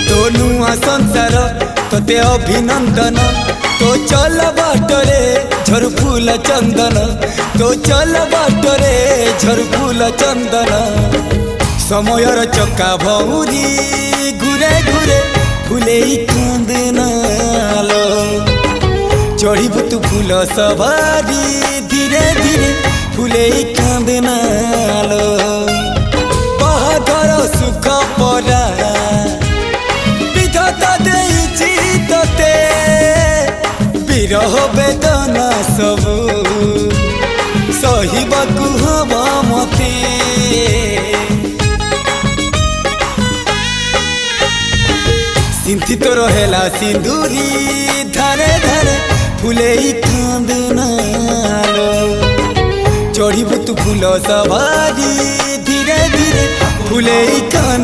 तो नुआ संसार तोते अभिनंदन तो चल बाटरे झर फूल चंदन तो चल बाटरे झर फूल चंदन समयर चक्का भौरी घुरे घुरे फूले कांदनालो चढ़ीबु तू फूल सवारी धीरे धीरे फूले कांदनालो बाहागर सुख परा विधाता देइछि तोते विरह वेदना सबु सहिबाकु हवा मते सिंथी तो रहेला सिंदूरी धारे धारे फूले कांदनालो चढ़ीबु तू फूल सवारी धीरे धीरे फूले कांद